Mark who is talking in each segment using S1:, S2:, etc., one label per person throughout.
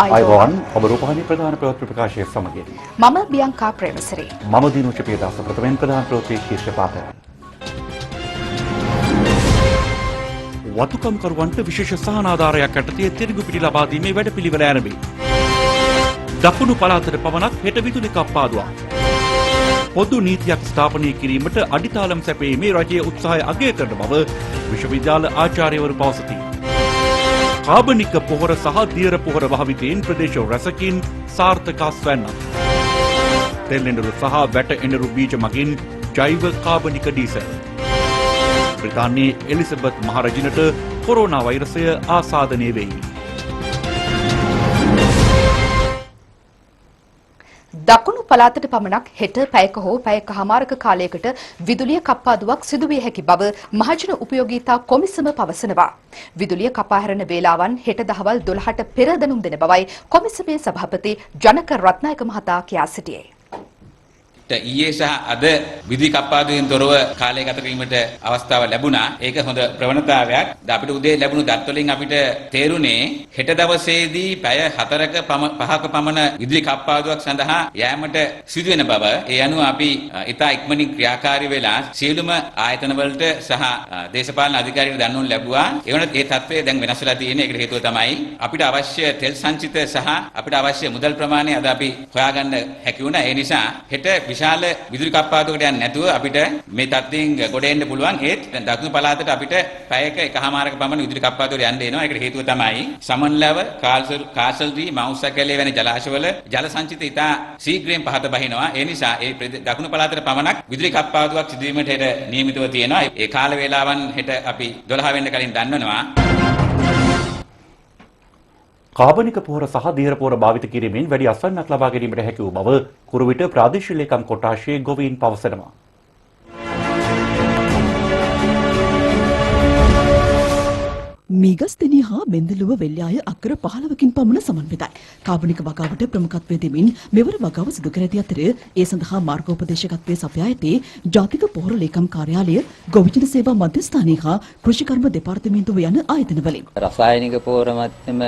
S1: आयुवान अब रूपहानी प्रधान प्रवृत्ति प्रकाशය සමගින්
S2: මම බියංකා ප්‍රේමසිරි
S1: මම දිනුෂ පියදාස ප්‍රථමයෙන් ප්‍රධාන ප්‍රවෘත්ති ශීර්ෂ පාඨ වතුකම්කරුවන්ට විශේෂ සහනාධාරයක් යටතේ තිරිඟු පිටි ලබා දීමේ වැඩපිළිවෙල ආරම්භයි. දකුණු පළාතට පමණක් හෙට විදුලි කප්පාදුවක්. පොදු නීතියක් ස්ථාපනය කිරීමට අඩිතාලම් සැපයීමේ රජයේ උත්සාහය අගය කරන බව විශ්වවිද්‍යාල ආචාර්යවරු පවසති. කාබනික පොහොර සහ දියර පොහොර භාවිතයෙන් ප්‍රදේශ රැසකින් සාර්ථක අස්වැන්නක්. තෙල් එඬරු සහ වැට එඬරු බීජ මගින් ජෛව කාබනික ඩීසල්. බ්‍රිතාන්‍යයේ එලිසබෙත් මහරජිනට කොරෝනා වෛරසය ආසාදනය වෙයි.
S2: දකුණු පළාතට පමණක් හෙට පැයක හෝ පැයකමාරක කාලයකට විදුලිය කප්පාදුවක් සිදු විය හැකි බව මහජන උපයෝගීතා කොමිසම පවසනවා. විදුලිය කපා හැරෙන වේලාවන් හෙට දහවල් 12ට පෙර දැනුම් දෙන බවයි කොමිසමේ සභාපති ජනක රත්නායක මහතා කියා සිටියේ.
S3: ඊයේ සහ අද විදුලි කප්පාදුවෙන් තොරව කාලය ගත කිරීමට අවස්ථාව ලැබුණා. ඒක හොඳ ප්‍රවණතාවයක්. අපිට උදේ ලැබුණු දත් වලින් අපිට තේරුනේ හෙට දවසේදී පැය 4ක 5ක පමණ විදුලි කප්පාදුවක් සඳහා යෑමට සිදු වෙන බව. ඒ අනුව අපි ඉතා ඉක්මනින් ක්‍රියාකාරී වෙලා සියලුම ආයතන වලට සහ දේශපාලන අධිකාරියට දන්වනු ලැබුවා. ඒ වුණත් ඒ තත්ත්වය දැන් වෙනස් වෙලා තියෙන. ඒකට හේතුව තමයි අපිට අවශ්‍ය තෙල් සංචිත සහ අපිට අවශ්‍ය මුදල් ප්‍රමාණය අද අපි හොයාගන්න හැකි වුණා. ඒ නිසා හෙට විශාල විදුලි කප්පාදුවකට යන්නේ නැතුව අපිට මේ තත්ත්වයෙන් ගොඩ එන්න පුළුවන්. ඒත් දැන් දකුණු පළාතට අපිට පැයක එකහමාරක පමණ විදුලි කප්පාදුවකට යන්න එනවා. ඒකට හේතුව තමයි සමන්ලව, කාසල්දී, මවුසකැලේ වැනි ජලාශවල ජල සංචිත ඉතා ශීඝ්‍රයෙන් පහත බහිනවා. ඒ නිසා ඒ දකුණු පළාතට පමණක් විදුලි කප්පාදුවක් සිදුවීමට හෙට නියමිතව තියෙනවා. ඒ කාල වේලාවන් හෙට අපි 12 වෙනිදා කලින් දන්වනවා.
S1: කාබනික පොහොර සහ දියර පොහොර භාවිත කිරීමෙන් වැඩි අස්වැන්නක් ලබා ගැනීමට හැකි වූ බව කුරුවිට ප්‍රාදේශීය ලේකම් කොට්ටාශයේ ගොවීන් පවසනවා.
S4: මීගස්තෙනි හා බෙන්දලුව වෙල්යාය අක්කර 15කින් පමණ සමන්විතයි. කාබනික වගාවට ප්‍රමුඛත්වය දෙමින් මෙවර වගාව සිදු කර ඇති අතර ඒ සඳහා මාර්ගෝපදේශකත්වයේ සපයා ඇති ජාතික පොහොර ලේකම් කාර්යාලය, ගොවිජන සේවා මධ්‍යස්ථානය හා කෘෂිකර්ම දෙපාර්තමේන්තුව යන ආයතනවලින්.
S5: රසායනික පොහොර මැත්තම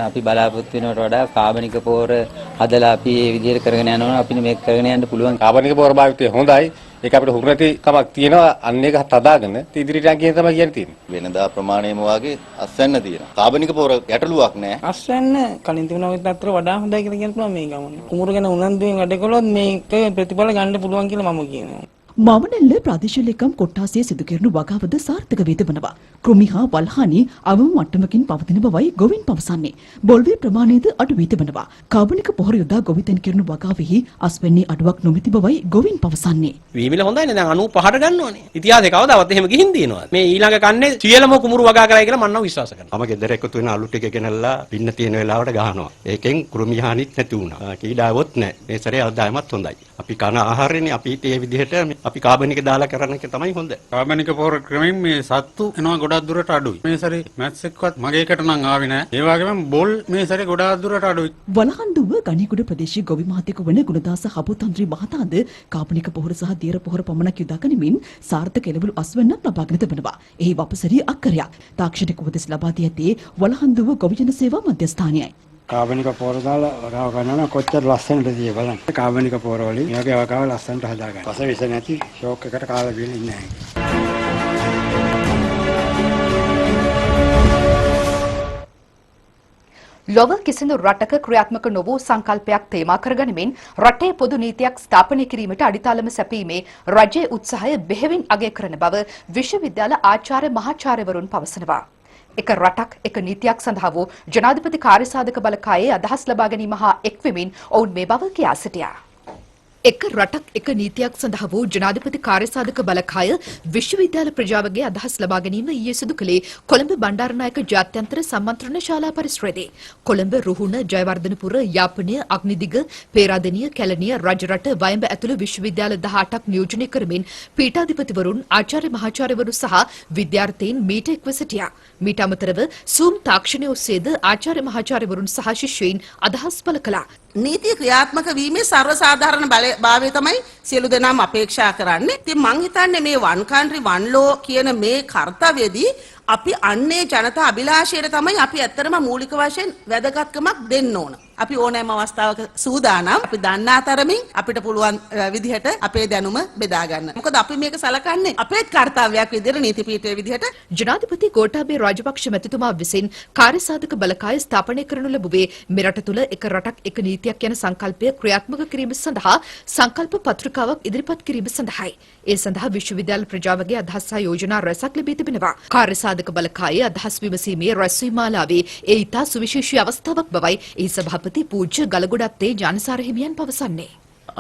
S5: අපි බලාපොරොත්තු වෙනවට වඩා කාබනික පොහොර හදලා අපි මේ විදිහට කරගෙන යනවා. අපිට මේක කරගෙන යන්න පුළුවන්.
S6: කාබනික පොහොර භාවිතය හොඳයි. ඒක අපිට හුරුනැති කමක් තියෙනවා. අන්න ඒක හදාගෙන ඉදිරියට යන්න කියන තමයි කියන්නේ.
S7: වෙනදා ප්‍රමාණයම වාගේ අස්වැන්න තියෙනවා. කාබනික පොහොර ගැටලුවක් නැහැ.
S8: අස්වැන්න කලින් තිබුණා වගේ අතර වඩා හොඳයි කියලා කියන්න පුළුවන් මේ ගමන. කුඹුර ගැන උනන්දුවෙන් වැඩ කළොත් මේක ප්‍රතිඵල ගන්න පුළුවන් කියලා මම කියනවා.
S4: මාවනැල්ල ප්‍රාදේශීය ලේකම් කොට්ටාසයේ සිදු කෙරෙනු වගාවද සාර්ථක වේ තිබෙනවා. කෘමි හා වල්හානි අවම මට්ටමකින් පවතින බවයි ගොවින් පවසන්නේ. බොල්වේ ප්‍රමාණයද අඩු වී තිබෙනවා. කාබනික පොහොර යොදා ගොවිතැන් කෙරෙනු වගාවෙහි අස්වැන්නේ අඩුවක් නොමැති බවයි ගොවින් පවසන්නේ.
S9: වීමිල හොඳයිනේ. දැන් 95ට ගන්න ඕනේ. ඉතිහාසයේ කවදාවත් එහෙම ගිහින් තියෙනවද? මේ ඊළඟ කන්නේ සියලම කුමුරු වගා කරයි කියලා මම නම් විශ්වාස කරනවා.
S10: මම ගෙදර එකතු වෙන අලු ටික ගෙනල්ලා පින්න තියෙන වෙලාවට ගහනවා. ඒකෙන් කෘමි හානිත් නැති වුණා. කීඩාවොත් නැහැ. මේ සැරේ ආදායමත් හොඳයි. අපි කන ආහාරනේ අපි මේ විදිහට අපි කාබනික දාලා කරන එක තමයි හොඳ.
S6: කාබනික පොහොර ක්‍රමයෙන් මේ සත්තු එනවා ගොඩක් දුරට අඩුයි. මේ සැරේ මැත්ස් එක්කවත් මගේ එකට නම් ආවේ නැහැ. ඒ වගේම බොල් මේ සැරේ ගොඩාක් දුරට අඩුයි.
S4: වලහන්දුව ගණිකුඩ ප්‍රදේශීය ගොවි මහතෙකු වන ගුණදාස හබුතන්ත්‍රි මහතාද කාබනික පොහොර සහ දියර පොහොර පමණක් යොදා ගනිමින් සාර්ථක එළවලු අස්වැන්නක් ලබාගෙන තිබෙනවා. එහි වපසරිය අක්කරයක්. තාක්ෂණික උපදෙස් ලබා දී ඇත්තේ වලහන්දුව ගොවිජන සේවා මධ්‍යස්ථානයයි.
S11: කාබනික පොහොර දාලා වගාව කරනවා කොච්චර ලස්සනද දිය බලන්න. කාබනික පොහොර වලින් මේ වගේ වගාව ලස්සනට හදාගන්න. පස විස නැති ෂෝක් එකට කාලා බිලා ඉන්නේ නැහැ.
S2: ලොව කිසිදු රටක ක්‍රියාත්මක නොවූ සංකල්පයක් තේමා කරගනිමින් රටේ පොදු නීතියක් ස්ථාපනය කිරීමට අඩිතාලම සැපීමේ රජයේ උත්සාහය බෙහෙවින් අගය කරන බව විශ්වවිද්‍යාල ආචාර්ය මහාචාර්යවරුන් පවසනවා. එක රටක් එක නීතියක් සඳහා වූ ජනාධිපති කාර්යසාධක බලකායේ අදහස් ලබා ගැනීම හා එක්වෙමින් ඔවුන් මේ බව කියා සිටියා. එක රටක් එක නීතියක් සඳහා වූ ජනාධිපති කාර්යසාධක බලකාය විශ්වවිද්‍යාල ප්‍රජාවගේ අදහස් ලබා ගැනීම ඊයේ සිදු කළේ කොළඹ බණ්ඩාරනායක ජාත්‍යන්තර සම්මන්ත්‍රණ ශාලා පරිසරයේදී. කොළඹ රුහුණ ජයවර්ධනපුර යාපනය අග්නිදිග පේරාදෙණිය කැලණිය රජරට වයඹ ඇතුළු විශ්වවිද්‍යාල 18ක් නියෝජනය කරමින් පීඨාධිපතිවරුන් ආචාර්ය මහාචාර්යවරු සහ විද්‍යාර්ථීන් මීට එක්ව සිටියා. මීට අමතරව සූම් තාක්ෂණය ඔස්සේද ආචාර්ය මහාචාර්යවරුන් සහ ශිෂ්‍යයින් අදහස් පළ කළා.
S12: නීතිය ක්‍රියාත්මක වීමේ සර්වසාධාරණ භාවය තමයි සියලු දෙනාම අපේක්ෂා කරන්නේ. ඉතින් මං හිතන්නේ මේ one country one law කියන මේ කාර්යවේදී අපි අන්නේ ජනතා අභිලාෂයට තමයි අපි ඇත්තටම මූලික වශයෙන් වැදගත්කමක් දෙන්න ඕන. අපි ඕනෑම අවස්ථාවක සූදානම් අපි දන්නා තරමින් අපිට පුළුවන් විදිහට අපේ දැනුම බෙදා ගන්න. මොකද අපි මේක සලකන්නේ අපේ කාර්යයක් විදිහට නීති පීඨයේ විදිහට.
S2: ජනාධිපති ගෝඨාභය රාජපක්ෂ මැතිතුමා විසින් කාර්යසාධක බලකාය ස්ථාපනය කරනු ලැබුවේ මෙරට තුළ එක රටක් එක නීතියක් යන සංකල්පය ක්‍රියාත්මක කිරීම සඳහා සංකල්ප පත්‍රිකාවක් ඉදිරිපත් කිරීම සඳහායි. ඒ සඳහා විශ්වවිද්‍යාල ප්‍රජාවගේ අදහස් සහ යෝජනා රැසක් ලැබී තිබෙනවා. කාර්යසාධක බලකායේ අදහස් විමසීමේ රැස්වීම මාලාවේ ඒ ඉතා සුවිශේෂී අවස්ථාවක් බවයි එහි සභාපති පූජ්‍ය ගලගොඩත්තේ ජානසාර හිමියන් පවසන්නේ.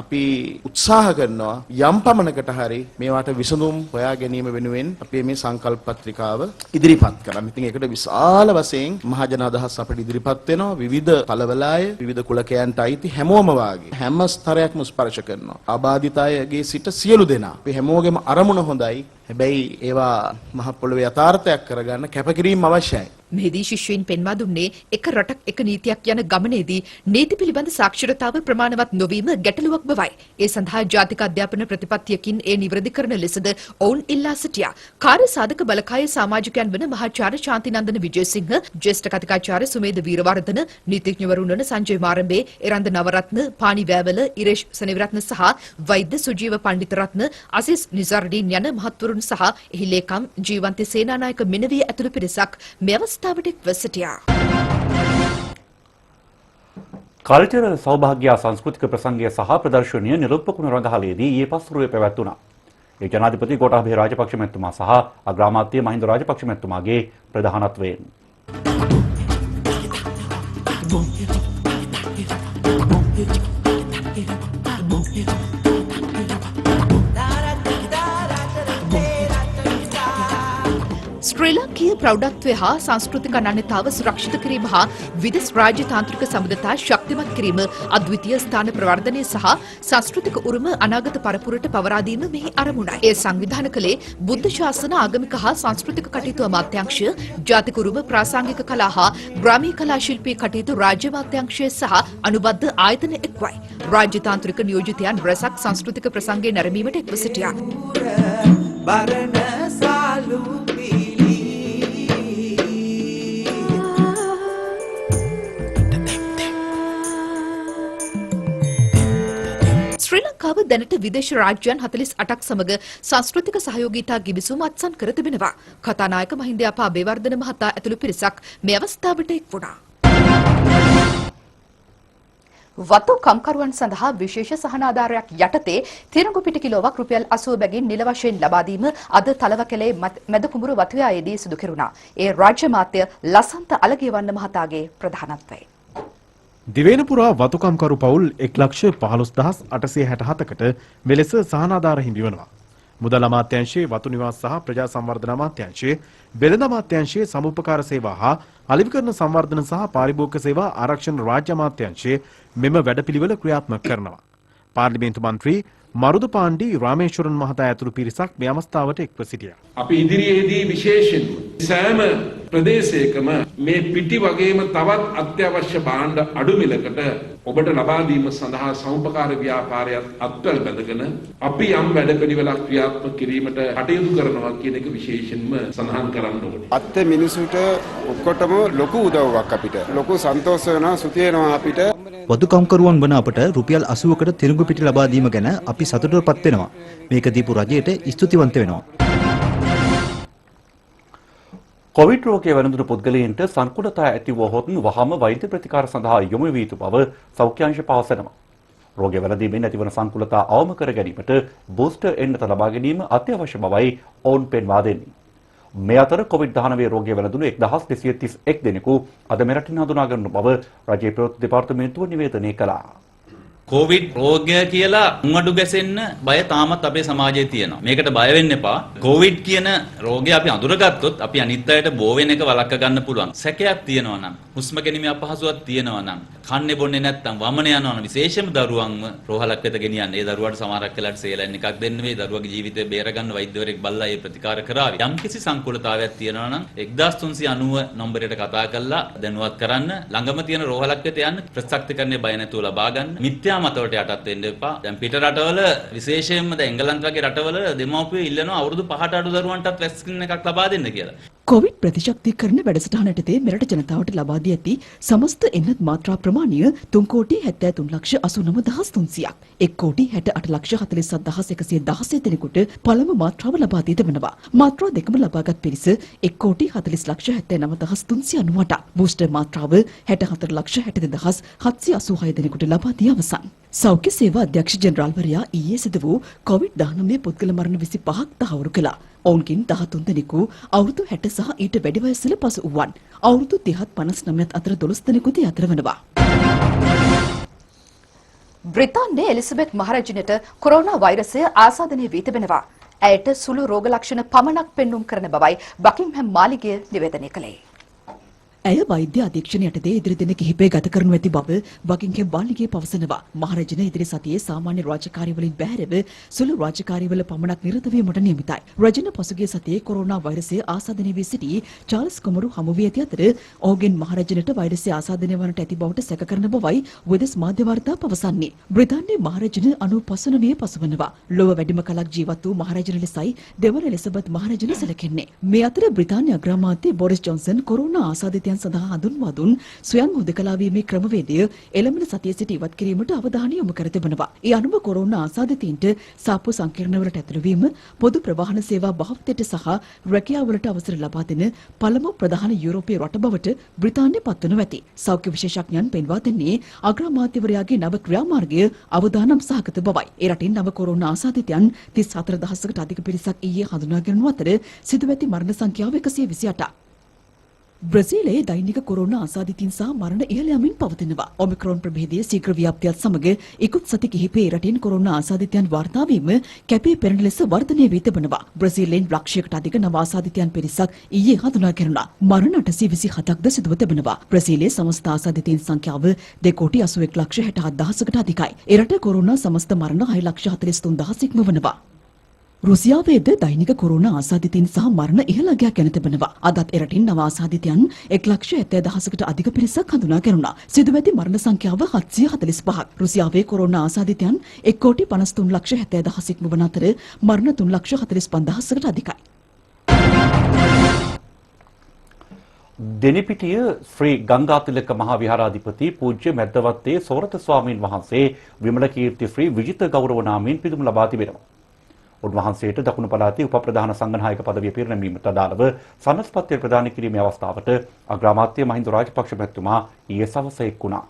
S13: අපි උත්සාහ කරනවා යම් පමණකට හරි මේවට විසඳුම් හොයා ගැනීම වෙනුවෙන් අපි මේ සංකල්ප පත්‍රිකාව ඉදිරිපත් කරන්න. ඉතින් ඒකට විශාල වශයෙන් මහජන අදහස් අපිට ඉදිරිපත් වෙනවා. විවිධ පළවලාය, විවිධ කුලකයන්ට අයිති හැමෝම වාගේ හැම ස්තරයක්ම ස්පර්ශ කරනවා. ආබාධිත අයගේ සිට සියලු දෙනා. අපි හැමෝගෙම අරමුණ හොඳයි. හැබැයි ඒවා මහ පොළොවේ යථාර්ථයක් කරගන්න කැපකිරීම අවශ්‍යයි.
S2: මෙහිදී ශිෂ්‍යයින් පෙන්වා දුන්නේ එක රටක් එක නීතියක් යන ගමනේදී නීති පිළිබඳ සාක්ෂරතාව ප්‍රමාණවත් නොවීම ගැටලුවක් බවයි. ඒ සඳහා ජාතික අධ්‍යාපන ප්‍රතිපත්තියකින් ඒ නිවැරදි කරන ලෙසද ඔවුන් ඉල්ලා සිටියා. කාර්යසාධක බලකායේ සමාජිකයන් වන මහාචාර්ය ශාන්තිනන්දන විජේසිංහ, ජ්‍යෙෂ්ඨ කතිකාචාර්ය සුමේද වීරවර්ධන, නීතිඥවරුන් වන සංජය මාරඹේ, එරන්ද නවරත්න, පානි වෑවල, ඉරේෂ් සෙනවිරත්න සහ වෛද්‍ය සුජීව පණ්ඩිතරත්න, අසිස් නිසාරුඩීන් යන මහත්වරුන් සහ එහි ලේකම් ජීවන්ත සේනානායක මෙනවිය ඇතුළු පිරිසක් මේ අවස්ථාවට එක්ව සිටියා.
S1: කල්චර් සෞභාග්‍ය සංස්කෘතික ප්‍රසංගය සහ ප්‍රදර්ශනය නිරුක්පකුණු රඟහලේදී ඊයේ පස්වරුවේ පැවැත්වුණා. ඒ ජනාධිපති ගෝඨාභය රාජපක්ෂ මැතිතුමා සහ අග්‍රාමාත්‍ය මහින්ද රාජපක්ෂ මැතිතුමාගේ ප්‍රධානත්වයෙන්.
S2: ශ්‍රී ලංකීය ප්‍රෞಢත්වය හා සංස්කෘතික අනන්‍යතාව සුරක්ෂිත කිරීම හා විදෙස් රාජ්‍යතාන්ත්‍රික සම්බන්ධතා ශක්තිමත් කිරීම අද්විතීය ස්ථාන ප්‍රවර්ධනය සහ සංස්කෘතික උරුම අනාගත පරපුරට පවරා දීම මෙහි අරමුණයි. එය සංවිධානය කළේ බුද්ධ ශාසන ආගමික හා සංස්කෘතික කටයුතු අමාත්‍යාංශය, ජාතික උරුම ප්‍රාසංගික කලා හා ග්‍රාමීය කලා ශිල්පී කටයුතු රාජ්‍ය අමාත්‍යාංශය සහ අනුබද්ධ ආයතන එක්වයි. රාජ්‍යතාන්ත්‍රික නියෝජිතයන් රැසක් සංස්කෘතික ප්‍රසංගය නැරඹීමට එක්ව සිටියා. ශ්‍රී ලංකාව දැනට විදේශ රාජ්‍යයන් 48ක් සමග සංස්කෘතික සහයෝගීතා ගිවිසුම අත්සන් කර තිබෙනවා. කතානායක මහින්ද යපා අබේවර්ධන මහතා ඇතුළු පිරිසක් මේ අවස්ථාවට එක් වුණා. වතු කම්කරුවන් සඳහා විශේෂ සහනාධාරයක් යටතේ තිරංගු පිටි කිලෝවක් රුපියල් 80 බැගින් නිල වශයෙන් ලබා දීම අද තලවකැලේ මැද කුඹුරු වතුයායේදී සිදු කෙරුණා. ඒ රාජ්‍ය මාත්‍ය ලසන්ත අලගියවන්න මහතාගේ ප්‍රධානත්වයෙන්.
S14: දිවයින පුරා වතුකම්කරු පවුල් 1,15,867කට මෙලෙස සහනාධාර හිමි වෙනවා. මුදල් අමාත්‍යාංශයේ වතු නිවාස සහ ප්‍රජා සංවර්ධන අමාත්‍යාංශයේ වෙළඳ අමාත්‍යාංශයේ සමුපකාර සේවා හා අලෙවිකරණ සංවර්ධන සහ පාරිභෝගික සේවා ආරක්ෂණ රාජ්‍ය අමාත්‍යාංශයේ මෙම වැඩපිළිවෙල ක්‍රියාත්මක කරනවා. පාර්ලිමේන්තු මන්ත්‍රී මරුදු පාණ්ඩි රාමේශ්වරන් මහතා ඇතුළු පිරිසක් මේ අවස්ථාවට එක්ව සිටියා.
S15: අපි ඉදිරියේදී විශේෂයෙන් සෑම ප්‍රදේශයකම මේ පිටි වගේම තවත් අත්‍යවශ්‍ය භාණ්ඩ අඩු මිලකට ඔබට ලබා දීම සඳහා සමුපකාර ව්‍යාපාරයත් අත්වල බැඳගෙන අපි යම් වැඩපිළිවෙලක් ක්‍රියාත්මක කිරීමට කටයුතු කරනවා කියන එක විශේෂයෙන්ම සඳහන් කරන්න ඕනේ.
S16: අත්ත මිනිසුන්ට ඔක්කොටම ලොකු උදව්වක් අපිට. ලොකු සන්තෝෂ වෙනවා, සුති වෙනවා අපිට.
S17: වතුකම්කරුවන් වන අපට රුපියල් 80කට තිරංගු පිටි ලබා දීම ගැන අපි සතුටටපත් වෙනවා. මේක දීපු රජයට ස්තුතිවන්ත වෙනවා.
S1: කොවිඩ් රෝගය වැළඳුණු පුද්ගලයන්ට සංකූලතා ඇති වුවහොත් වහාම වෛද්‍ය ප්‍රතිකාර සඳහා යොමු විය යුතු බව සෞඛ්‍යාංශ පවසනවා. රෝගය වැළඳීමෙන් ඇතිවන සංකූලතා අවම කර ගැනීමට බූස්ටර් එන්නත ලබා ගැනීම අත්‍යවශ්‍ය බවයි ඔවුන් පෙන්වා දෙන්නේ. මේ අතර කොවිඩ්-19 රෝගය වැළඳුණු 1231 දෙනෙකු අද මෙරටින් හඳුනා ගන්න බව රජයේ ප්‍රවෘත්ති දෙපාර්තමේන්තුව නිවේදනය කළා.
S3: කොවිඩ් රෝගය කියලා උම්මඩු ගැසෙන්න බය තාමත් අපේ සමාජයේ තියෙනවා. මේකට බය වෙන්න එපා. කොවිඩ් කියන රෝගය අපි අඳුරගත්තොත් අපි අනිත් අයට බෝ වෙන එක වළක්ව ගන්න පුළුවන්. සැකයක් තියෙනවා නම්, හුස්ම ගැනීමේ අපහසුතාවක් තියෙනවා නම්, කන්නේ බොන්නේ නැත්නම් වමන යනවා නම් විශේෂයෙන්ම දරුවන්ව රෝහලක් වෙත ගෙනියන්න. ඒ දරුවාට සමහරක් වෙලාවට සේලයින් එකක් දෙන්න වෙයි. දරුවගේ ජීවිතය බේර ගන්න වෛද්‍යවරයෙක් බලලා ඒ ප්‍රතිකාර කරાવી. යම්කිසි සංකූලතාවයක් තියෙනවා නම් 1390 නම්බරයට කතා කරලා දැනුවත් කරන්න. ළඟම තියෙන රෝහලක් වෙත යන්න. ප්‍රතිසක්තිකරණයේ බය නැතුව ලබා ගන්න. මිත්‍යා මතවලට යටත් වෙන්න එපා. දැන් පිට රටවල විශේෂයෙන්ම දැන් එංගලන්ත වගේ රටවල දෙමව්පියෝ ඉල්ලනවා අවුරුදු 5ට අඩු දරුවන්ටත් වැක්සින් එකක් ලබා දෙන්න කියලා.
S4: කොවිඩ් ප්‍රතිශක්තිකරණ වැඩසටහනටදී මෙරට ජනතාවට ලබා දී ඇති සමස්ත එන්නත් මාත්‍රා ප්‍රමාණය 3,73,89,300ක්. 1,68,48,116 දෙනෙකුට පළමු මාත්‍රාව ලබා දී තිබෙනවා. මාත්‍රා දෙකම ලබාගත් පිරිස 1,40,79,398ක්. බූස්ටර් මාත්‍රාව 64,62,786 දෙනෙකුට ලබා දී අවසන්. සෞඛ්‍ය සේවා අධ්‍යක්ෂ ජෙනරාල්වරයා ඊයේ සිදු වූ කොවිඩ්-19 පුද්ගල මරණ 25ක් තහවුරු කළා. ඔවුන්ගෙන් 13 දෙනෙකු අවුරුදු 60 සහ ඊට වැඩි වයසල පසු වූවන්. අවුරුදු 30-59 අතර 12 දෙනෙකුද අතර වෙනවා.
S2: බ්‍රිතාන්‍යයේ එලිසබෙත් මහරජනට කොරෝනා වෛරසය ආසාදනය වී තිබෙනවා. ඇයට සුළු රෝග ලක්ෂණ පමණක් පෙන්눔 කරන බවයි බකින්හම් මාලිගය නිවේදනය කළේ.
S4: ඇය වෛද්‍ය අධීක්ෂණයටදී ඉදිරි දින කිහිපය ගත කරනු ඇති බව බකින්හම් මාලිගය පවසනවා. මහරජන ඉදිරි සතියේ සාමාන්‍ය රාජකාරිවලින් බැහැරව සුළු රාජකාරිවල පමණක් නිරත වීමට නියමිතයි. රජන පසුගිය සතියේ කොරෝනා වෛරසය ආසාදනය වී සිටි චාල්ස් කුමරු හමු වී ඇති අතර ඔහුගෙන් මහරජනට වෛරසය ආසාදනය වන්නට ඇති බවට සැක කරන බවයි වෙදස් මාධ්‍ය වාර්තා පවසන්නේ. බ්‍රිතාන්‍යයේ මහරජන 95 විය පසුවනවා. ලොව වැඩිම කලක් ජීවත් වූ මහරජන ලෙසයි දෙවන එලිසබෙත් මහරජන සැලකෙන්නේ. මේ අතර බ්‍රිතාන්‍ය අග්‍රාමාත්‍ය බොරිස් ජොන්සන් කොරෝනා ආසාදිතයන් සඳහා හඳුන්වා දුන් ස්වයං හුදකලා වීමේ ක්‍රමවේදය එළඹෙන සතියේ සිට ඉවත් කිරීමට අවධානය යොමු කර තිබෙනවා. ඒ අනුව කොරෝනා ආසාදිතයින්ට සාප්පු සංකීර්ණවලට ඇතුළු වීම, පොදු ප්‍රවාහන සේවා භාවිතයට සහ රැකියාවලට අවසර ලබා දෙන පළමු ප්‍රධාන යුරෝපීය රට බවට බ්‍රිතාන්‍ය පත්වනු ඇති. සෞඛ්‍ය විශේෂඥයන් පෙන්වා දෙන්නේ අග්‍රාමාත්‍යවරයාගේ නව ක්‍රියාමාර්ගය අවදානම් සහගත බවයි. ඒ රටින් නව කොරෝනා ආසාදිතයන් 34,000කට අධික පිරිසක් ඊයේ හඳුනාගෙන අතර සිදුව ඇති මරණ සංඛ්‍යාව 128ක්. බ්‍රසීලයේ දෛනික කොරෝනා ආසාදිතින් සහ මරණ ඉහළ යමින් පවතිනවා. ඔමික්‍රෝන් ප්‍රභේදයේ ශීඝ්‍ර ව්‍යාප්තියත් සමග ඉක්ුත් සති කිහිපයේ රටින් කොරෝනා ආසාදිතයන් වාර්තා වීම කැපී පෙනෙන ලෙස වර්ධනය වී තිබෙනවා. බ්‍රසීලයෙන් ලක්ෂයකට අධික නව ආසාදිතයන් පිරිසක් ඊයේ හඳුනා ගැනුණා. මරණ 827ක්ද සිදුව තිබෙනවා. බ්‍රසීලයේ සමස්ත ආසාදිතයින් සංඛ්‍යාව 2,81,67,000කට අධිකයි. ඒ රට කොරෝනා සමස්ත මරණ 6,43,000 ඉක්මවනවා. රුසියාවේද දෛනික කොරෝනා ආසාදිතයින් සහ මරණ ඉහළ අගයක් ගැන තිබෙනවා. අදත් එරටින් නව ආසාදිතයන් 1,70,000කට අධික පිරිසක් හඳුනා ගැනුණා. සිදුව ඇති මරණ සංඛ්‍යාව 745ක්. රුසියාවේ කොරෝනා ආසාදිතයන් 1,53,70,000 ඉක්මවන අතර මරණ 3,45,000කට අධිකයි.
S1: දෙනිපිටිය ශ්‍රී ගංගාතිලක මහා විහාරාධිපති පූජ්‍ය මැද්දවත්තේ සෝරත ස්වාමීන් වහන්සේ විමල කීර්ති ශ්‍රී විජිත ගෞරව නාමයෙන් පිදුම් ලබා තිබෙනවා. උන්වහන්සේට දකුණු පළාතේ උප ප්‍රධාන සංඝනායක පදවිය පිරිනැමීමට අදාළව සන්නස්පත්‍ය ප්‍රදාන කිරීමේ අවස්ථාවට අග්‍රාමාත්‍ය මහින්ද රාජපක්ෂ මැතිතුමා ඊයේ සවස එක් වුණා.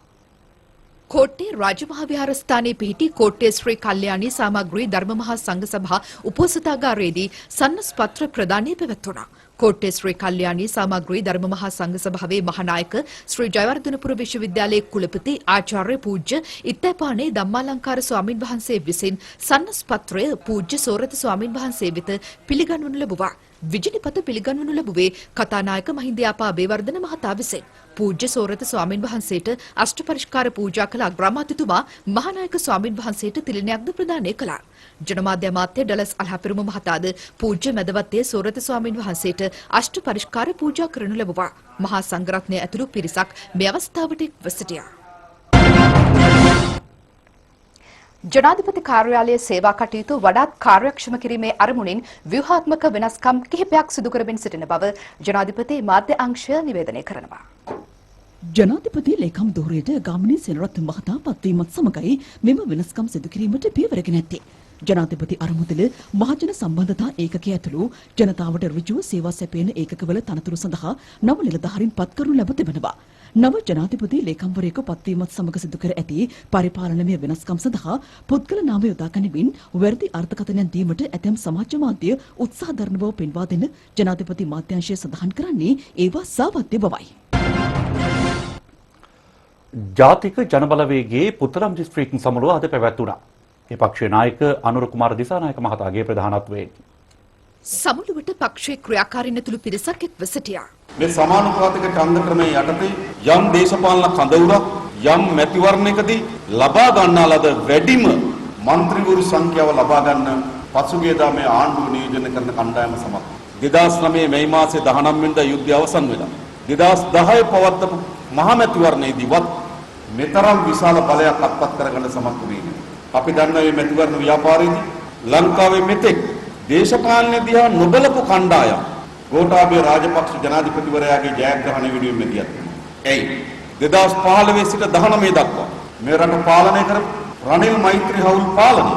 S2: कोट्टे राजमहा विहारस्थाने पिहिटि कोट्टे श्री कल्याणी सामग्री धर्म महा संघ सभा उपोसथागारेदी सन्नस पत्र प्रदाने පැවැත්වුණා. कोट्टे श्री कल्याणी सामग्री धर्म महा संघ सभाවේ මහානායක श्री ජයවර්ධනපුර විශ්වවිද්‍යාලයේ කුලපති ආචාර්ය පූජ්‍ය ඉත්තපානේ ධම්මාලංකාර ස්වාමින් වහන්සේ විසින් සන්නස් පත්‍රය පූජ්‍ය සෝරත ස්වාමින් වහන්සේ වෙත පිළිගන්වනු ලැබුවා. විජිලිපත පිළිගන්වනු ලැබුවේ කතානායක මහින්දයාපා අබේවර්ධන මහතා විසින්. පූජ්‍ය සෝරත ස්වාමින් වහන්සේට අෂ්ට පරිස්කාර පූජා කළ අග්‍රාමාත්‍යතුමා මහානායක ස්වාමින් වහන්සේට තිලනයක්ද ප්‍රදානය කළා. ජනමාධ්‍ය අමාත්‍ය ඩලස් අල්හපිරුම මහතාද පූජ්‍ය මැදවත්තේ සෝරත ස්වාමින් වහන්සේට අෂ්ට පරිස්කාර පූජා කරනු ලැබුවා. මහා සංඝරත්නය ඇතුළු පිරිසක් මේ අවස්ථාවට එක්ව සිටියා. ජනාධිපති කාර්යාලයේ සේවා කටයුතු වඩාත් කාර්යක්ෂම කිරීමේ අරමුණින් ව්‍යුහාත්මක වෙනස්කම් කිහිපයක් සිදු කරමින් සිටින බව ජනාධිපති මාධ්‍ය අංශය නිවේදනය කරනවා.
S4: ජනාධිපති ලේකම් ධූරයට ගාමිණී සෙනරත් මහතා පත්වීමත් සමගයි මෙම වෙනස්කම් සිදු කිරීමට පියවරගෙන ඇත්තේ. ජනාධිපති අරමුදල මහජන සම්බන්ධතා ඒකකයේ ඇතුළු ජනතාවට ඍජුව සේවා සැපයන ඒකකවල තනතුරු සඳහා නව නිලධාරීන් පත් කරනු ලැබ තිබෙනවා. නව ජනාධිපති ලේකම්වරයෙකු පත්වීමත් සමග සිදු කර ඇති පරිපාලනමය වෙනස්කම් සඳහා පුද්ගල නාම යොදා ගනිමින් වැරදි අර්ථකථනයන් දීමට ඇතැම් සමාජ මාධ්‍ය උත්සාහ දරන බව පෙන්වා දෙන ජනාධිපති මාධ්‍යංශය සඳහන් කරන්නේ ඒවා සාවද්‍ය බවයි.
S1: ජාතික ජනබලවේගයේ පුතරම් දිස්ත්‍රික්ක සමරුව අද පැවැත්වුණා. ඒ පක්ෂයේ නායක අනුර කුමාර දිසානායක මහතාගේ ප්‍රධානත්වයෙන්
S2: සමුළුවට පක්ෂයේ ක්‍රියාකාරීන් ඇතුළු පිරිසක් එක්ව සිටියා.
S18: මේ සමානුපාතික ඡන්ද ක්‍රමයේ යටතේ යම් දේශපාලන කඳවුරක් යම් මැතිවරණයකදී ලබා ගන්නා ලද වැඩිම മന്ത്രിවරු සංඛ්‍යාව ලබා ගන්න පසුගියදා මේ ආණ්ඩුව නියෝජනය කරන කණ්ඩායම සමග 2009 මැයි මාසයේ 19 වෙනිදා යුද්ධය අවසන් වෙලා 2010 පවත්වපු මහා මැතිවරණයේදීවත් මෙතරම් විශාල බලයක් අත්පත් කරගන්න සමත් වුණේ නැහැ. අපි දන්නා මේ මැතිවරණ ව්‍යාපාරයේදී ලංකාවේ මෙතෙක් දේශපාලන දිහා නොබලපු කණ්ඩායම් ගෝඨාභය රාජපක්ෂ ජනාධිපතිවරයාගේ ජයග්‍රහණය වෙනුවෙන් මෙදියත්. එයි 2015 සිට 19 දක්වා මේ රට පාලනය කරපු රනිල් මෛත්‍රී හවුල් පාලනය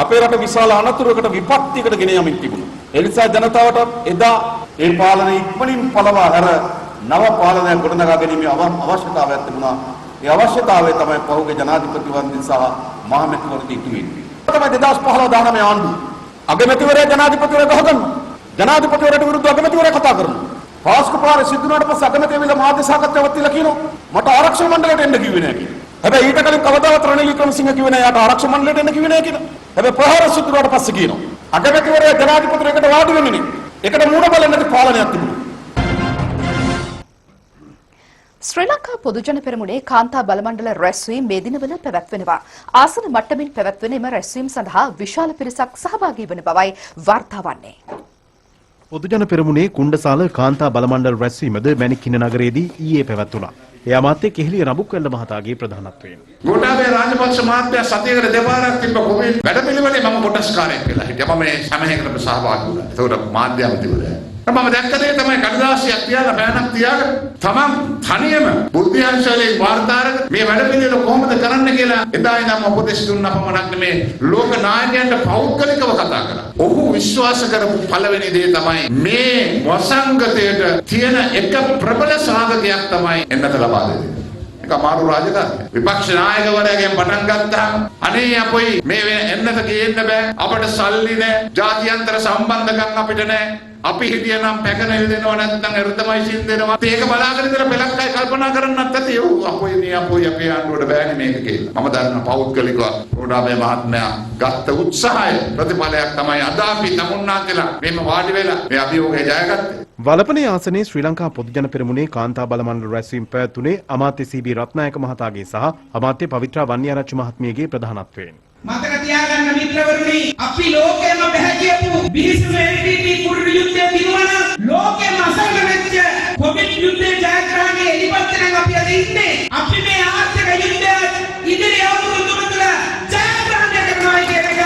S18: අපේ රට විශාල අනතුරකට විපත්තියකට ගෙන යමින් තිබුණා. ඒ නිසා ජනතාවට එදා ඒ පාලනය ඉක්මනින් පළවා හැර නව පාලනයක් ගොඩනගා ගැනීමේ අවශ්‍යතාවයක් තිබුණා. ඒ අවශ්‍යතාවය තමයි පහුගිය ජනාධිපතිවරයන් සහ මහමැතිවරණට ඉටු වෙන්නේ. තමයි 2015 19 ආණ්ඩුව. අගමැතිවරයා ජනාධිපතිවරයා ගහගන්නවා. ජනාධිපතිවරයාට විරුද්ධව අගමැතිවරයා කතා කරනවා. පාස්කු පාරේ සිද්ධ වුණාට පස්සේ අගමැතිවරයා මාධ්‍ය සාකච්ඡාවක් තියලා කියනවා මට ආරක්ෂක මණ්ඩලයට එන්න කිව්වේ නෑ කියලා. හැබැයි ඊට කලින් කවදාවත් රනිල් වික්‍රමසිංහ කිව්වේ නෑ යාට ආරක්ෂක මණ්ඩලයට එන්න කිව්වේ නෑ කියලා. හැබැයි ප්‍රහාර සිද්ධ වුණාට පස්සේ කියනවා අගමැතිවරයා ජනාධිපතිවරයාට වාඩි වෙන්නේ නේ. ඒකට මූණ බලන්නේ නැති පාලනයක් තිබුණා.
S2: ශ්‍රී ලංකා පොදුජන පෙරමුණේ කාන්තා බලමණ්ඩල රැස්වීම මේ දිනවල පැවැත්වෙනවා. ආසන මට්ටමින් පැවැත්වෙන එම රැස්වීම සඳහා විශාල පිරිසක් සහභාගී වන බවයි වාර්තා වන්නේ.
S14: පොදුජන පෙරමුණේ කුණ්ඩසාල කාන්තා බලමණ්ඩල රැස්වීමද මැණික්කිණ නගරයේදී ඊයේ පැවැත්වුණා. ඒ අමාත්‍ය කෙහෙලිය රඹුක්වැල්ල මහතාගේ ප්‍රධානත්වයෙන්.
S15: ගෝඨාභය රාජපක්ෂ මහත්තයා සතියකට දෙපාරක් තිබ්බ කොමින් වැඩපිළිවෙලේ මම කොටස්කාරයෙක් වෙලා හිටියා. මම මේ සමහයකට සහභාගී වුණා. ඒකට මාධ්‍ය අමාත්‍යවරයා මම දැක්ක දේ තමයි කඩදාසියක් තියාලා බෑනක් තියාගෙන තමන් තනියම බුද්ධිංශලේ වාර්තාරක මේ වැඩපිළිවෙල කොහොමද කරන්න කියලා එදා ඉඳන්ම උපදෙස් දුන්නා පමණක් නෙමේ ලෝක නායකයන්ට පෞද්ගලිකව කතා කරා. ඔහු විශ්වාස කරපු පළවෙනි දේ තමයි මේ වසංගතයට තියෙන එක ප්‍රබල සාධකයක් තමයි එන්නත ලබා දෙන්නේ. ඒක අමාරු රාජකාරිය. විපක්ෂ නායකවරයාගෙන් පටන් ගත්තාම අනේ අපොයි මේ එන්නත ගේන්න බෑ. අපිට සල්ලි නෑ. ජාත්‍යන්තර සම්බන්ධකම් අපිට නෑ. අපි හිටියනම් පැකනෙල් දෙනවා නැත්නම් එර්දමයි සින් දෙනවා. ඒක බලාගෙන ඉඳලා පෙලක් අය කල්පනා කරන්නත් ඇති. අපොයි නේ අපොයි අපේ ආණ්ඩුවට බෑනේ මේක කියලා. මම දන්න පෞද්ගලිකව ගෝඨාභය මහත්මයා ගත්ත උත්සාහය ප්‍රතිඵලයක් තමයි අද අපි තමුන්නාන්සලා මෙහෙම වාඩි වෙලා මේ අභියෝගය ජයගත්තේ.
S14: වලපනේ ආසනයේ ශ්‍රී ලංකා පොදුජන පෙරමුණේ කාන්තා බලමණ්ඩල රැස්වීම පැවැත්වුණේ අමාත්‍ය සී.බී. රත්නායක මහතාගේ සහ අමාත්‍ය පවිත්‍රා වන්නිආරච්චි මහත්මියගේ ප්‍රධානත්වයෙන්.
S19: මතක තියාගන්න මිත්‍රවරුනි අපි ලෝකෙම බැහැ කියපු බිහිසුම NPT කුරුළු යුද්ධය දිනුවනම් ලෝකෙම අසංග වෙච්ච කොමිට් යුද්ධයේ ජයග්‍රහණයේ එලිපත් නම් අපි අද ඉන්නේ. අපි මේ ආර්ථික යුද්ධය ඉදිරි අවුරුදු තුන තුළ ජයග්‍රහණය කරනවා කියන එක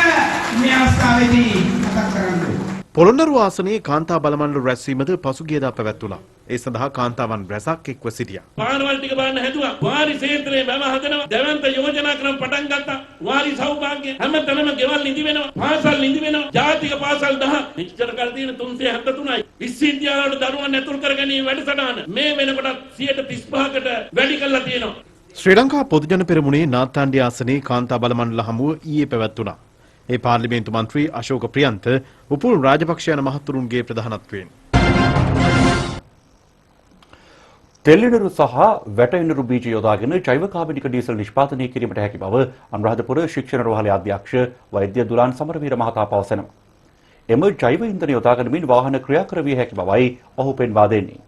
S19: මේ අවස්ථාවේදී මතක් කරගන්න.
S14: පොළොන්නරුව ආසනයේ කාන්තා බලමණ්ඩල රැස්වීමද පසුගියදා පැවැත්වුණා. ඒ සඳහා කාන්තාවන් රැසක් එක්ව සිටියා.
S15: පානවල් ටික බලන්න හැදුවා. වාරි ක්ෂේත්‍රයේ මම හදනවා. දැවැන්ත යෝජනා ක්‍රම පටන් ගත්තා. වාරි සෞභාග්‍ය හැමතැනම ගෙවල් නිදි වෙනවා. පාසල් නිදි වෙනවා. ජාතික පාසල් 10. නිශ්චල කර තියෙන 373යි. විශ්වවිද්‍යාලවල දරුවන් ඇතුල් කරගැනීම වැඩසටහන මේ වෙනකොට 135කට වැඩි කරලා තියෙනවා.
S14: ශ්‍රී ලංකා පොදුජන පෙරමුණේ නාත්තාණ්ඩි ආසනයේ කාන්තා බලමණ්ඩල හමුව ඊයේ පැවැත්වුණා. ඒ පාර්ලිමේන්තු මන්ත්‍රී අශෝක ප්‍රියන්ත උපුල් රාජපක්ෂ යන මහතුරුන්ගේ ප්‍රධානත්වයෙන්.
S1: තෙල්ලිනරු සහ වැටෙනරු බීජ යොදාගෙන ජෛව කාබනික ඩීසල් නිෂ්පාදනය කිරීමට හැකි බව අනුරාධපුර ශික්ෂණ රෝහලේ අධ්‍යක්ෂ වෛද්‍ය දුලාන් සමරවීර මහතා පවසනවා. එම ජෛව ඉන්ධන යොදාගැනීමෙන් වාහන ක්‍රියා කරවිය හැකි බවයි ඔහු පෙන්වා දෙන්නේ.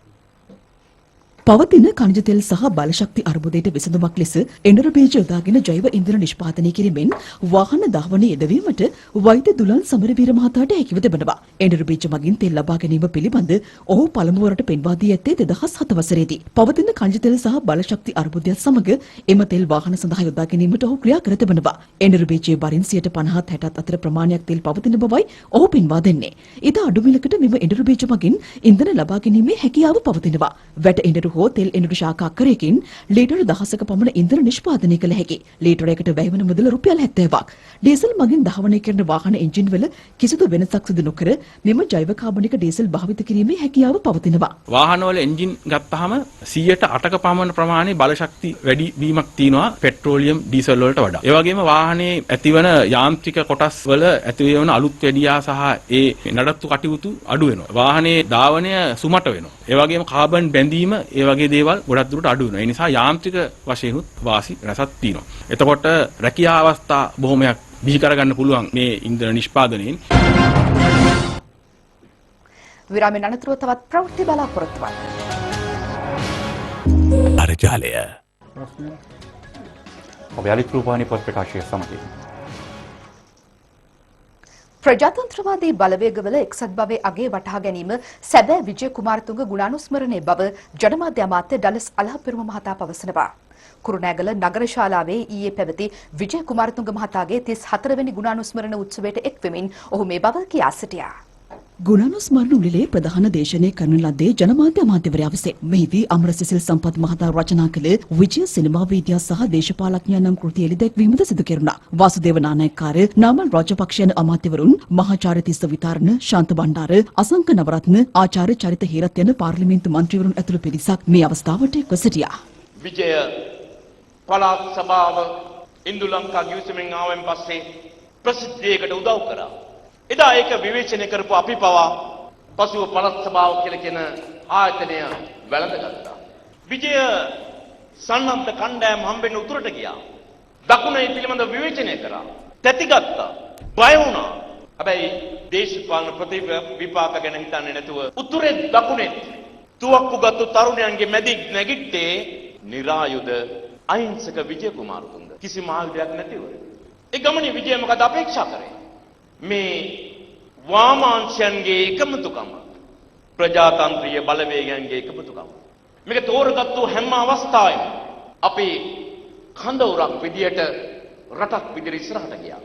S4: පවතින ಖನಿජ තෙල් සහ බලශක්ති අර්බුදයට විසඳුමක් ලෙස එඬරු බීජ යොදාගෙන ජෛව ඉන්ධන නිෂ්පාදනය කිරීමෙන් වාහන ධාවනය යෙදවීමට වෛද්‍ය දුලාන් සමරවීර මහතාට හැකිව තිබෙනවා. එඬරු බීජ මගින් තෙල් ලබා ගැනීම පිළිබඳ ඔහු පළමු වරට පෙන්වා දී ඇත්තේ 2007 වසරේදී. පවතින ಖනිජ තෙල් සහ බලශක්ති අර්බුදයත් සමග එම තෙල් වාහන සඳහා යොදා ගැනීමට ඔහු ක්‍රියා කර තිබෙනවා. එඬරු බීජයේ බරින් 50-60 අතර ප්‍රමාණයක් තෙල් පවතින බවයි ඔහු පෙන්වා දෙන්නේ. ඊට අඩු මිලකට මෙම එඬරු බීජ මගින් ඉන්ධන ලබා ගැනීමේ හැකියාව පවතිනවා. වැට එඬරු හෝ තෙල් එඬරු ශාකා අක්කරයකින් ලීටර් 10ක පමණ ඉන්ධන නිෂ්පාදනය කළ හැකි. ලීටරයකට වැය වන මුදල රුපියල් 70ක්. ඩීසල් මගින් දහවනය කරන වාහන එන්ජින් වල කිසිදු වෙනසක් සිදු නොකර මෙම ජෛව කාබනික ඩීසල් භාවිත කිරීමේ හැකියාව පවතිනවා.
S9: වාහනවල එන්ජින් ගත්තාම 100%ක පමණ ප්‍රමාණයේ බලශක්ති වැඩි වීමක් තියෙනවා පෙට්‍රෝලියම් ඩීසල් වලට වඩා. ඒ වගේම වාහනේ ඇතිවන යාන්ත්‍රික කොටස් වල ඇතිවන අලුත් වැඩියා සහ ඒ නඩත්තු කටයුතු අඩු වෙනවා. වාහනේ ධාවනය සුමට වෙනවා. ඒ වගේම කාබන් බැඳීම ඒ වගේ දේවල් ගොඩක් දුරට අඩු වෙනවා. ඒ නිසා යාන්ත්‍රික වශයෙන්ුත් වාසි රසක් තියෙනවා. එතකොට රැකියා අවස්ථා බොහොමයක් බිහි කරගන්න පුළුවන් මේ ඉන්ධන නිෂ්පාදනයෙන්.
S2: විරාමයෙන් අනතුරුව තවත් ප්‍රවෘත්ති බලාපොරොත්තු වන්න.
S1: අරජාලය. ඔබ යාලිත් රූපවාහිනී පොත් ප්‍රකාශය සමගින්
S2: ප්‍රජාතන්ත්‍රවාදී බලවේගවල එක්සත් භවයේ අගේ වටහා ගැනීම සැබෑ විජය කුමාරතුංග ගුණානුස්මරණයේ බව ජනමාධ්‍ය අමාත්‍ය ඩලස් අලහපෙරුම මහතා පවසනවා. කුරුණෑගල නගර ශාලාවේ ඊයේ පැවති විජය කුමාරතුංග මහතාගේ 34 වෙනි ගුණානුස්මරණ උත්සවයට එක් වෙමින් ඔහු මේ බව කියා සිටියා.
S4: ගුණානුස්මරණ උළෙලේ ප්‍රධාන දේශනය කරන ලද්දේ ජනමාධ්‍ය අමාත්‍යවරයා විසින්. මෙහිදී අමරසිසිල් සම්පත් මහතා රචනා කළ විජය සිනමාවේදියා සහ දේශපාලඥයන් නම් කෘති එළිදැක්වීමද සිදු කෙරුණා. වාසුදේව නානායක්කාර, නාමල් රාජපක්ෂ යන අමාත්‍යවරුන්, මහාචාර්ය තිස්ස විතාරණ, ශාන්ත බණ්ඩාර, අසංක නවරත්න, ආචාර්ය චරිත හේරත් යන පාර්ලිමේන්තු මන්ත්‍රීවරුන් ඇතුළු පිරිසක් මේ අවස්ථාවට එක්ව සිටියා.
S20: විජය පළාත් සභාව ඉන්දු ලංකා ගිවිසුමෙන් ආවෙන් පස්සේ ප්‍රසිද්ධියකට උදව් කරා. එදා ඒක විවේචනය කරපු අපි පවා පසුව පළාත් සභාව කියලා කියන ආයතනය වැළඳගත්තා. විජය සන්නද්ධ කණ්ඩායම් හම්බෙන්න උතුරට ගියා. දකුණේ පිළිබඳ විවේචනය කරා. තැතිගත්තා. බය වුණා. හැබැයි දේශපාලන ප්‍රතිවිපාක ගැන හිතන්නේ නැතුව උතුරේ දකුණේ තුවක්කුගත්තු තරුණයන්ගේ මැදි නැගිට්ටේ නිරායුධ අහිංසක විජය කුමාරතුංග. කිසිම ආයුධයක් නැතිව. ඒ ගමනේ විජය මොකද අපේක්ෂා කරේ? මේ වාමාංශයන්ගේ එකමුතුකම, ප්‍රජාතන්ත්‍රීය බලවේගයන්ගේ එකමුතුකම. මේක තෝරගත්තු හැම අවස්ථාවෙම අපි කඳවුරක් විදියට රටක් විදියට ඉස්සරහට ගියා.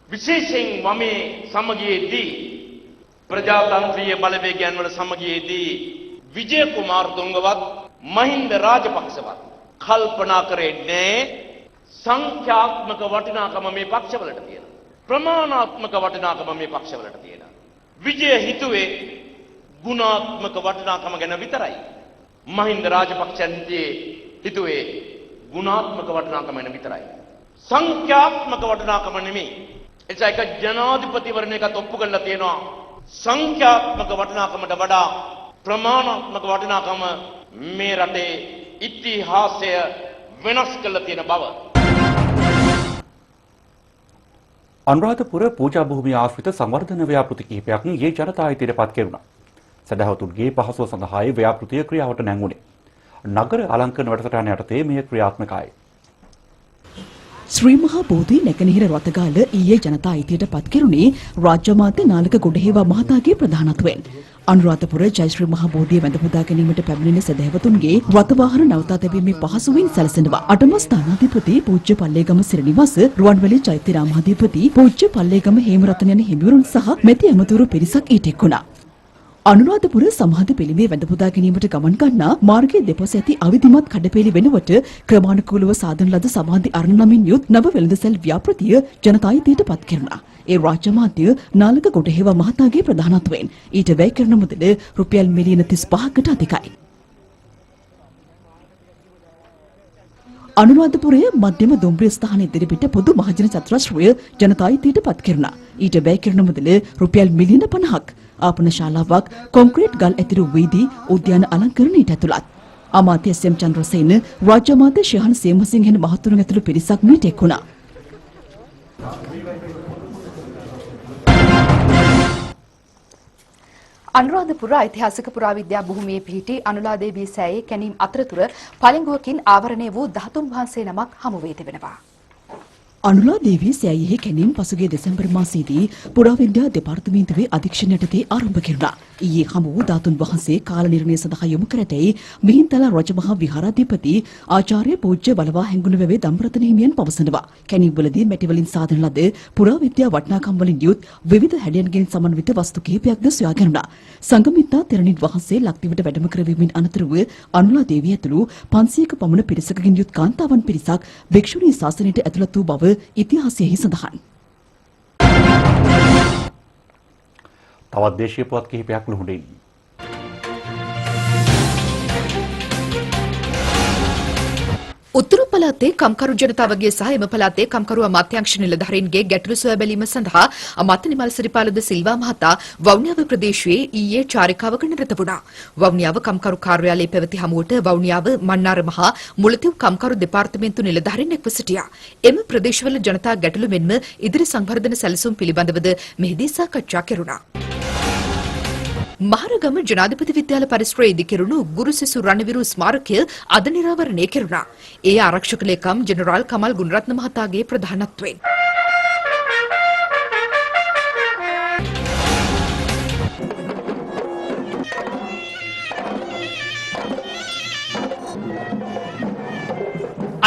S20: විශේෂයෙන් වමේ සමගියේදී ප්‍රජාතන්ත්‍රීය බලවේගයන් වල සමගියේදී විජය කුමාරතුංගවත් මහින්ද රාජපක්ෂවත් කල්පනා කරේ නෑ සංඛ්‍යාත්මක වටිනාකම මේ පක්ෂවලට තියෙනවා. ප්‍රමාණාත්මක වටිනාකම මේ පක්ෂවලට තියෙනවා. විජය හිතුවේ ගුණාත්මක වටිනාකම ගැන විතරයි. මහින්ද රාජපක්ෂයන් හිතුවේ ගුණාත්මක වටිනාකම ගැන විතරයි. සංඛ්‍යාත්මක වටිනාකම නෙමෙයි. එනිසා එක ජනාධිපතිවරණයකට ඔප්පු කරලා තියෙනවා සංඛ්‍යාත්මක වටිනාකමට වඩා ප්‍රමාණාත්මක වටිනාකම මේ රටේ ඉතිහාසය වෙනස් කළ තියෙන බව.
S1: අනුරාධපුර පූජා භූමිය ආශ්‍රිත සංවර්ධන ව්‍යාපෘති කිහිපයක් ඊයේ ජනතා අයිතියට පත් කෙරුණා. සදහවතුන්ගේ පහසුව සඳහායි ව්‍යාපෘතිය ක්‍රියාවට නැංගුණේ. නගර අලංකරණ වැඩසටහන යටතේ මෙය ක්‍රියාත්මකයි.
S4: ශ්‍රී මහා බෝධි නැගෙනහිර රථගාල ඊයේ ජනතා අයිතියට පත් කෙරුණේ රාජ්‍ය අමාත්‍ය නාලක ගොඩහේවා මහතාගේ ප්‍රධානත්වයෙන්. අනුරාධපුර ජයශ්‍රී මහා බෝධිය වැඳ පුදා ගැනීමට පැමිණෙන සදහැවතුන්ගේ රථ වාහන නවතා තැබීමේ පහසුවෙන් සැලසෙනවා. අටම ස්ථානාධිපති පූජ්‍ය පල්ලේගම සිරිනිවාස, රුවන්වැලි චෛත්‍ය රාමාධිපති පූජ්‍ය පල්ලේගම හේමරතන යන හිමිවරුන් සහ මෙති ඇමතුරු පිරිසක් ඊට එක්වුණා. අනුරාධපුර සමාධි පිළිමේ වැඳ පුදා ගැනීමට ගමන් ගන්නා මාර්ගයේ දෙපස ඇති අවිධිමත් කඩපේලි වෙනුවට ක්‍රමානුකූලව සාදන ලද සමාධි අරණ නමින් යුත් නව වෙළඳසැල් ව්‍යාපෘතිය ජනතා අයිතියට පත් කෙරුණා. ඒ රාජ්‍ය අමාත්‍ය නාලක ගොඩහේවා මහතාගේ ප්‍රධානත්වයෙන් ඊට වැය කරන මුදල රුපියල් මිලියන 35කට අධිකයි. අනුරාධපුරයේ මධ්‍යම දුම්රිය ස්ථාන ඉදිරිපිට පොදු මහජන චතුරස්‍රය ජනතා අයිතියට පත් කෙරුණා. ඊට වැය කරන මුදල රුපියල් මිලියන 50ක්. ආපන ශාලාවක්, කොන්ක්‍රීට් ගල් ඇතිරු වීදි, උද්‍යාන අලංකරණයට ඇතුළත්. අමාත්‍ය එස්.එම්. චන්ද්‍රසේන, රාජ්‍ය අමාත්‍ය ශිහාන් සේමසිංහ යන මහතුරුන් ඇතුළු පිරිසක් මීට එක්වුණා.
S2: අනුරාධපුර ඓතිහාසික පුරාවිද්‍යා භූමියේ පිහිටි අනුලාදේවී සෑයේ කැණීම් අතරතුර පළඟුවකින් ආවරණය වූ 13 වහන්සේ නමක් හමු වී තිබෙනවා.
S4: අනුලාදේවී සෑයෙහි කැණීම් පසුගිය දෙසැම්බර් මාසයේදී පුරාවිද්‍යා දෙපාර්තමේන්තුවේ අධීක්ෂණයටතේ ආරම්භ කෙරුණා. ඊයේ හමු වූ 13 වහන්සේ කාල නිර්ණය සඳහා යොමු කර ඇතැයි මිහින්තල රජමහා විහාරාධිපති ආචාර්ය පූජ්‍ය බලවා හැඟුණු වැවේ දම්රතන හිමියන් පවසනවා. කැණීම්වලදී මැටි වලින් සාදන ලද පුරාවිද්‍යා වටිනාකම් වලින් යුත් විවිධ හැඩයන්ගෙන් සමන්විත වස්තු කිහිපයක්ද සොයා ගැනුණා. සංගමිත්තා තෙරණින් වහන්සේ ලක්දිවට වැඩම කරවීමෙන් අනතුරුව අනුලාදේවී ඇතුළු 500ක පමණ පිරිසකගෙන් යුත් කාන්තාවන් පිරිසක් භික්ෂුණී ශාසනයට ඇතුළත් වූ බව ඉතිහාසයෙහි සඳහන්.
S1: තවත් දේශීය පුවත් කිහිපයක් ලුහුඬින්.
S2: උතුරු පළාතේ කම්කරු ජනතාවගේ සහ එම පළාතේ කම්කරු අමාත්‍යාංශ නිලධාරීන්ගේ ගැටළු සොයා බැලීම සඳහා අමාත්‍ය නිමල් සිරිපාලද සිල්වා මහතා වවුනියාව ප්‍රදේශයේ ඊයේ චාරිකාවක නිරත වුණා. වවුනියාව කම්කරු කාර්යාලයේ පැවති හමුවට වවුනියාව මන්නාර මහා මුලතිව් කම්කරු දෙපාර්තමේන්තු නිලධාරීන් එක්ව සිටියා. එම ප්‍රදේශවල ජනතා ගැටළු මෙන්ම ඉදිරි සංවර්ධන සැලසුම් පිළිබඳවද මෙහිදී සාකච්ඡා කෙරුණා. මහරගම ජනාධිපති විද්‍යාල පරිසරයේ ඉදිකෙරුණු ගුරු සිසු රණවිරු ස්මාරකය අද නිරාවරණය කෙරුණා. ඒ ආරක්ෂක ලේකම් ජෙනරාල් කමල් ගුණරත්න මහතාගේ ප්‍රධානත්වයෙන්.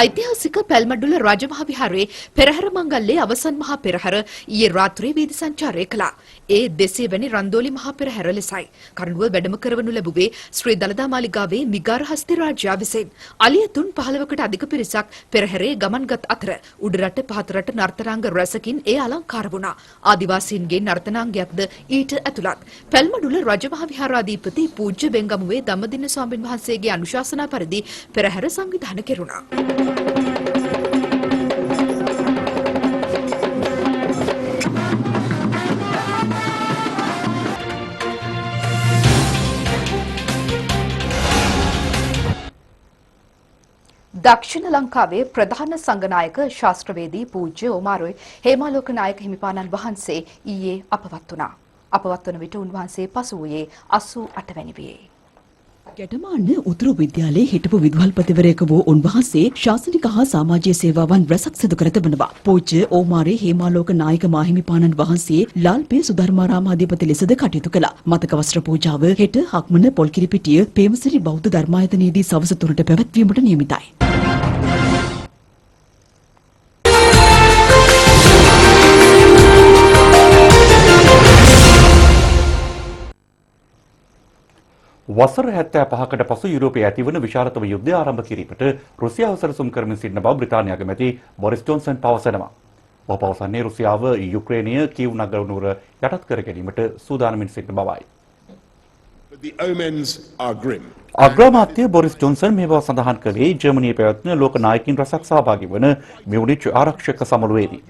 S2: ඓතිහාසික පැල්මඩුල රාජමහා විහාරයේ පෙරහැර මංගල්‍යයේ අවසන් මහා පෙරහැර ඊයේ රාත්‍රියේ වීදි සංචාරය කළා. ඒ 200 වැනි රන්දෝලි මහා පෙරහැර ලෙසයි. කරුණුව වැඩම කරවනු ලැබුවේ ශ්‍රී දළදා මාලිගාවේ මිගාර හස්ති රාජ්‍යය විසින්. අලියතුන් 15කට අධික පිරිසක් පෙරහැරේ ගමන්ගත් අතර උඩරට පහතරට නර්තනාංග රැසකින් එය අලංකාර වුණා. ආදිවාසීන්ගේ නර්තනාංගයක්ද ඊට ඇතුළත්. පැල්මඩුල රාජමහා විහාරාධිපති පූජ්‍ය බෙන්ගමුවේ ධම්මදින්න ස්වාමීන් වහන්සේගේ අනුශාසනා පරිදි පෙරහැර සංවිධානය කෙරුණා. දක්ෂිණ ලංකාවේ ප්‍රධාන සංඝනායක ශාස්ත්‍රවේදී පූජ්‍ය ඕමාරොයි හේමාලෝක නායක හිමිපාණන් වහන්සේ ඊයේ අපවත් වුණා. අපවත් වන විට උන්වහන්සේ පසු වූයේ 88 වැනි වියේ.
S4: ගැටමාන්න උතුරු විද්‍යාලයේ හිටපු විදුහල්පතිවරයෙකු වූ උන්වහන්සේ ශාසනික හා සමාජීය සේවාවන් රැසක් සිදු කර තිබෙනවා. පූජ්‍ය ඕමාරේ හේමාලෝක නායක මාහිමිපාණන් වහන්සේ ලාල්පේ සුධර්මාරාමාධිපති ලෙසද කටයුතු කළා. මතක වස්ත්‍ර පූජාව හෙට හක්මන පොල්කිරිපිටිය පේමසිරි බෞද්ධ ධර්මායතනයේදී සවස 3ට පැවැත්වීමට නියමිතයි.
S1: වසර 75කට පසු යුරෝපයේ ඇතිවන විශාලතම යුද්ධය ආරම්භ කිරීමට රුසියාව සැලසුම් කරමින් සිටින බව බ්‍රිතාන්‍ය අගමැති බොරිස් ජොන්සන් පවසනවා. ඔහු පවසන්නේ රුසියාව යුක්‍රේනීය කීව් නගර නුවර යටත් කර ගැනීමට සූදානමින් සිටින බවයි. අග්‍රාමාත්‍ය බොරිස් ජොන්සන් මේ බව සඳහන් කළේ ජර්මනියේ පැවැත්වෙන ලෝක නායකින් රැසක් සහභාගී වන මියුනිච් ආරක්ෂක සමුළුවේදී.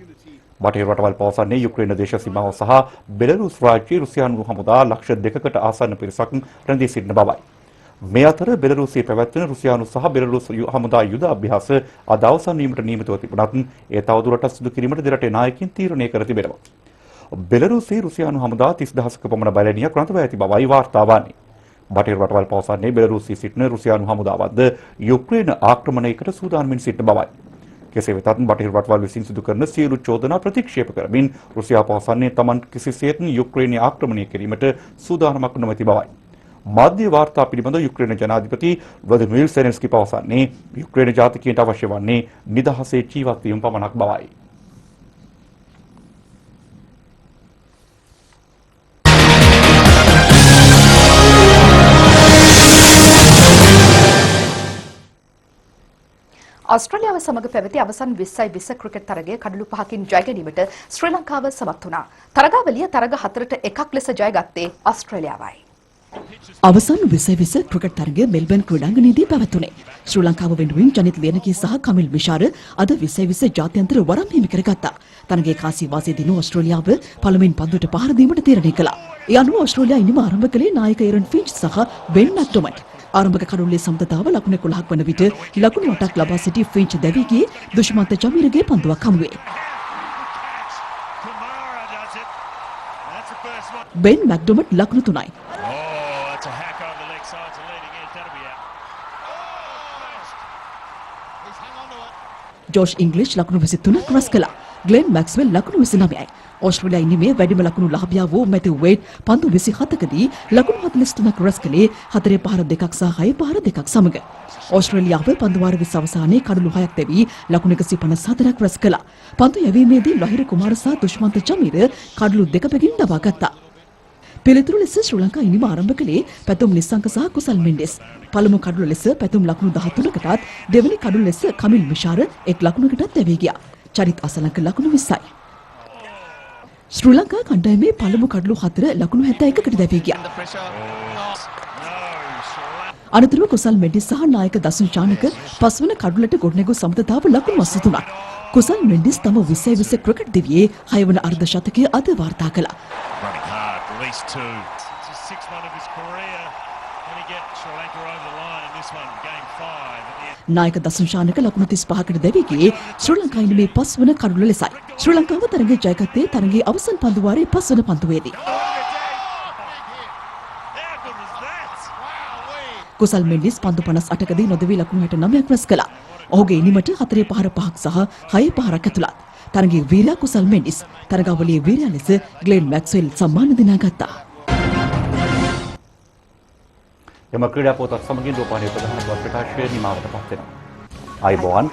S1: බටහිර රටවල් පවසන්නේ යුක්‍රේන දේශ සීමාව සහ බෙලරුස් රාජ්‍යයේ රුසියානු හමුදා ලක්ෂ 2කට ආසන්න පිරිසක් රැඳී සිටින බවයි. මේ අතර බෙලරුසියේ පැවැත්වෙන රුසියානු සහ බෙලරුස් හමුදා යුද අභ්‍යාස අද අවසන් වීමට නියමිතව තිබුණත් ඒ තවදුරටත් සිදු කිරීමට දෙරටේ නායකින් තීරණය කර තිබෙනවා. බෙලරුසියේ රුසියානු හමුදා 30000ක පමණ බැලණියක් රඳවා ඇති බවයි වාර්තා වන්නේ. බටහිර රටවල් පවසන්නේ බෙලරුසියේ සිටින රුසියානු හමුදාවක්ද යුක්‍රේන ආක්‍රමණයකට සූදානම්ින් සිටින බවයි. කෙසේ වෙතත් බටහිර රටවල් විසින් සිදු කරන සියලු චෝදනා ප්‍රතික්ෂේප කරමින් රුසියාව පවසන්නේ තමන් කිසිසේත් යුක්‍රේනය ආක්‍රමණය කිරීමට සූදානමක් නොමැති බවයි. මාධ්‍ය වාර්තා පිළිබඳ යුක්‍රේන ජනාධිපති ව්ලාදිමිර් සෙලෙන්ස්කි පවසන්නේ යුක්‍රේන ජාතිකයන්ට අවශ්‍ය වන්නේ නිදහසේ ජීවත් වීම පමණක් බවයි.
S2: ආස්ට්‍රේලියාව සමග පැවති අවසන් 2020 ක්‍රිකට් තරගය කඩලු 5කින් ජය ගැනීමට ශ්‍රී ලංකාව සමත් වුණා. තරගාවලිය තරග 4ට 1ක් ලෙස ජයගත්තේ ආස්ට්‍රේලියාවයි.
S4: අවසන් 2020 ක්‍රිකට් තරගය මෙල්බන් ක්‍රීඩාංගණයේදී පැවැතුණේ. ශ්‍රී ලංකාව වෙනුවෙන් ජනිත් ලියනකී සහ කමිල් මිෂාර අද 2020 ජාත්‍යන්තර වරම් හිමි කරගත්තා. තරගයේ කාසී වාසී දිනු ආස්ට්‍රේලියාව පළමුවෙන් පන්දුවට පහර දීමට තීරණය කළා. ඒ අනුව ආස්ට්‍රේලියාව ඉනිම ආරම්භ කළේ නායක එරන් ෆින්ච් සහ බෙන් මැක්ඩොමන්ඩ්. ආරම්භක කඩුල්ලේ සමතතාව ලකුණු 11ක් වන විට ලකුණු 8ක් ලබා සිටි ෆින්ච් දැවී ගියේ දුෂ්මන්ත ජමීරගේ පන්දුවක් හමුවේ. බෙන් මැක්ඩොමන්ඩ් ලකුණු 3යි. ජෝෂ් ඉංග්ලිෂ් ලකුණු 23ක් රැස් කළා. ග්ලෙන් මැක්ස්වෙල් ලකුණු 29යි. ඕස්ට්‍රේලියාව ඉනිමේ වැඩිම ලකුණු ලාභියා වූ මැතිව් වේඩ් පන්දු 27කදී ලකුණු 43ක් රැස් කළේ 4 පහර 2ක් සහ 6 පහර 2ක් සමග. ඕස්ට්‍රේලියාව පන්දු වාර 20 අවසානයේ කඩලු 6ක් තැබී ලකුණු 154ක් රැස් කළා. පන්දු යැවීමේදී ලහිර කුමාර සහ දුෂ්මන්ත ජමීර කඩලු 2 පැකින් ලබා ගත්තා. පිළිතුරු ලෙස ශ්‍රී ලංකා ඉනිම ආරම්භ කළේ පැතුම් නිස්සංක සහ කුසල් මෙන්ඩෙස්. පළමු කඩලු ලෙස පැතුම් ලකුණු 13කටත් දෙවැනි කඩලු ලෙස කමිල් මිෂාර එක් ලකුණකටත් ලැබී ගියා. චරිත් අසලංක ලකුණු 20යි. ශ්‍රී ලංකා කණ්ඩායමේ පළමු කඩලු 4 ලකුණු 71කට දැවී ගියා. අනතුරුව කුසල් මෙන්ඩිස් සහ නායක දසුන් චානක පස්වන කඩුලට ගොඩනැගූ සමතතාව ලකුණු 83ක්. කුසල් මෙන්ඩිස් තම 2020 ක්‍රිකට් දිවියේ 6 වන අර්ධ ශතකය අද වාර්තා කළා. නායක දසුන් ශානක ලකුණු 35කට දැවී ගියේ ශ්‍රී ලංකා ඉනිමේ 5 වන කඩුල ලෙසයි. ශ්‍රී ලංකාව තරගය ජයගත්තේ තරගයේ අවසන් පන්දු වාරයේ 5 වන පන්දුවේදී. කුසල් මෙන්ඩිස් පන්දු 58කදී නොදවී ලකුණු 69ක් රැස් කළා. ඔහුගේ ඉනිමට 4 පහර 5ක් සහ 6 පහරක් ඇතුළත්. තරගයේ වීරයා කුසල් මෙන්ඩිස් තරගාවලියේ වීරයා ලෙස ග්ලෙන් මැක්ස්වෙල් සම්මාන දිනාගත්තා.
S1: එම ක්‍රීඩා පොතත් සමගින් රූපවාහිනියේ ප්‍රධාන ප්‍රකාශය නිමාවට පත් වෙනවා. ආයුබෝවන්